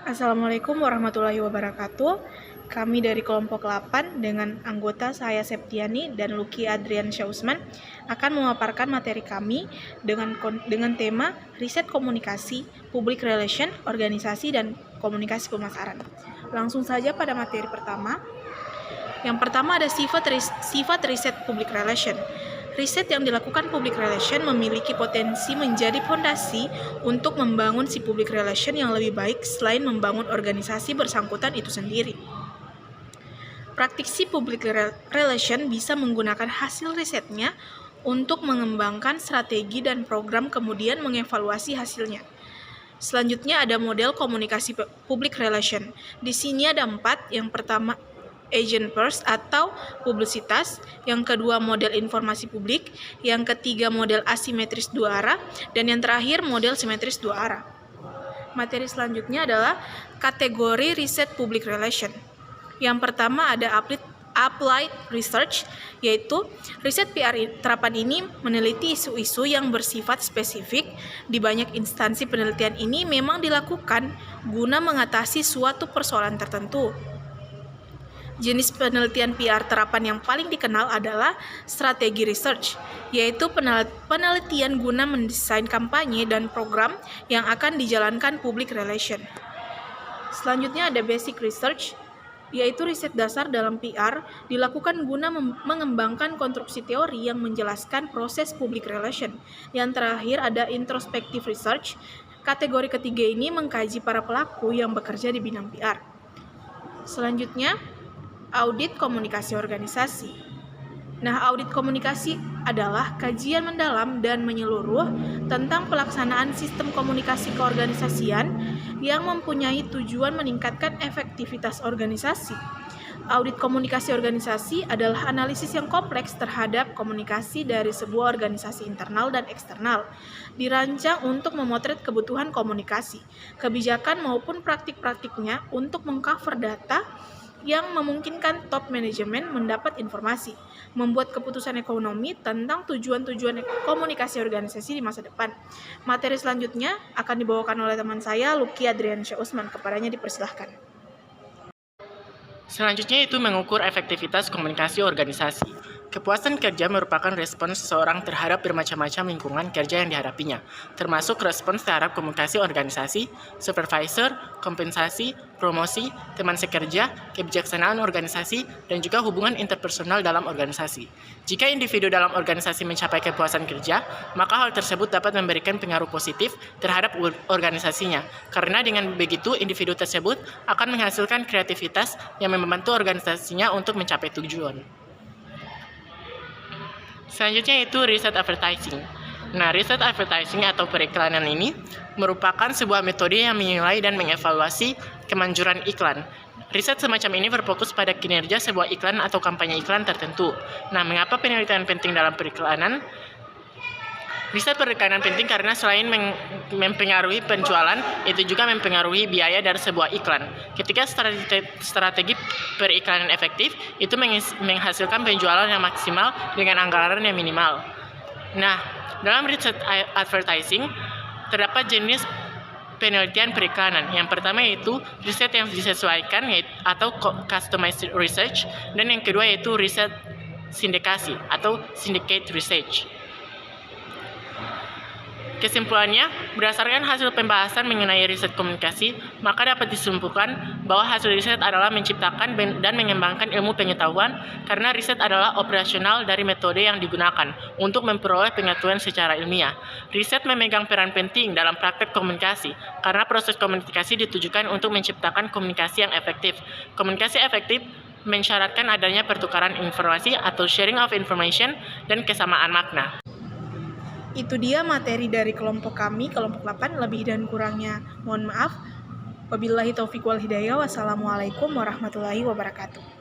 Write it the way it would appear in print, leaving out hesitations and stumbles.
Assalamualaikum warahmatullahi wabarakatuh. Kami dari kelompok 8 dengan anggota saya Septiani dan Lucky Adrian Syausman akan memaparkan materi kami dengan tema riset komunikasi, public relation, organisasi, dan komunikasi pemasaran. Langsung saja pada materi pertama. Yang pertama ada sifat riset public relation. Riset yang dilakukan public relation memiliki potensi menjadi fondasi untuk membangun si public relation yang lebih baik selain membangun organisasi bersangkutan itu sendiri. Praktisi public relation bisa menggunakan hasil risetnya untuk mengembangkan strategi dan program kemudian mengevaluasi hasilnya. Selanjutnya ada model komunikasi public relation. Di sini ada 4. Yang pertama agent first atau publisitas, yang kedua model informasi publik, yang ketiga model asimetris dua arah, dan yang terakhir model simetris dua arah. Materi selanjutnya adalah kategori riset public relation. Yang pertama ada applied research, yaitu riset PR terapan ini meneliti isu-isu yang bersifat spesifik. Di banyak instansi penelitian ini memang dilakukan guna mengatasi suatu persoalan tertentu. Jenis penelitian PR terapan yang paling dikenal adalah strategi research, yaitu penelitian guna mendesain kampanye dan program yang akan dijalankan public relation. Selanjutnya ada basic research, yaitu riset dasar dalam PR dilakukan guna mengembangkan konstruksi teori yang menjelaskan proses public relation. Yang terakhir ada introspective research. Kategori ketiga ini mengkaji para pelaku yang bekerja di bidang PR. Selanjutnya audit komunikasi organisasi. Nah, audit komunikasi adalah kajian mendalam dan menyeluruh tentang pelaksanaan sistem komunikasi keorganisasian yang mempunyai tujuan meningkatkan efektivitas organisasi. Audit komunikasi organisasi adalah analisis yang kompleks terhadap komunikasi dari sebuah organisasi internal dan eksternal, dirancang untuk memotret kebutuhan komunikasi, kebijakan maupun praktik-praktiknya untuk mengcover data yang memungkinkan top manajemen mendapat informasi, membuat keputusan ekonomi tentang tujuan-tujuan komunikasi organisasi di masa depan. Materi selanjutnya akan dibawakan oleh teman saya, Lucky Adrian Syausman. Kepadanya dipersilahkan. Selanjutnya itu mengukur efektivitas komunikasi organisasi. Kepuasan kerja merupakan respons seseorang terhadap bermacam-macam lingkungan kerja yang dihadapinya, termasuk respons terhadap komunikasi organisasi, supervisor, kompensasi, promosi, teman sekerja, kebijaksanaan organisasi, dan juga hubungan interpersonal dalam organisasi. Jika individu dalam organisasi mencapai kepuasan kerja, maka hal tersebut dapat memberikan pengaruh positif terhadap organisasinya, karena dengan begitu individu tersebut akan menghasilkan kreativitas yang membantu organisasinya untuk mencapai tujuan. Selanjutnya itu riset advertising. Nah, riset advertising atau periklanan ini merupakan sebuah metode yang menilai dan mengevaluasi kemanjuran iklan. Riset semacam ini berfokus pada kinerja sebuah iklan atau kampanye iklan tertentu. Nah, mengapa penelitian penting dalam periklanan? Riset periklanan penting karena selain mempengaruhi penjualan, itu juga mempengaruhi biaya dari sebuah iklan. Ketika strategi periklanan efektif, itu menghasilkan penjualan yang maksimal dengan anggaran yang minimal. Nah, dalam riset advertising, terdapat jenis penelitian periklanan. Yang pertama yaitu riset yang disesuaikan atau customized research, dan yang kedua yaitu riset sindikasi atau syndicate research. Kesimpulannya, berdasarkan hasil pembahasan mengenai riset komunikasi, maka dapat disimpulkan bahwa hasil riset adalah menciptakan dan mengembangkan ilmu pengetahuan karena riset adalah operasional dari metode yang digunakan untuk memperoleh pengetahuan secara ilmiah. Riset memegang peran penting dalam praktek komunikasi karena proses komunikasi ditujukan untuk menciptakan komunikasi yang efektif. Komunikasi efektif mensyaratkan adanya pertukaran informasi atau sharing of information dan kesamaan makna. Itu dia materi dari kelompok kami, kelompok 8. Lebih dan kurangnya mohon maaf. Wabillahi taufiq wal hidayah. Wassalamualaikum warahmatullahi wabarakatuh.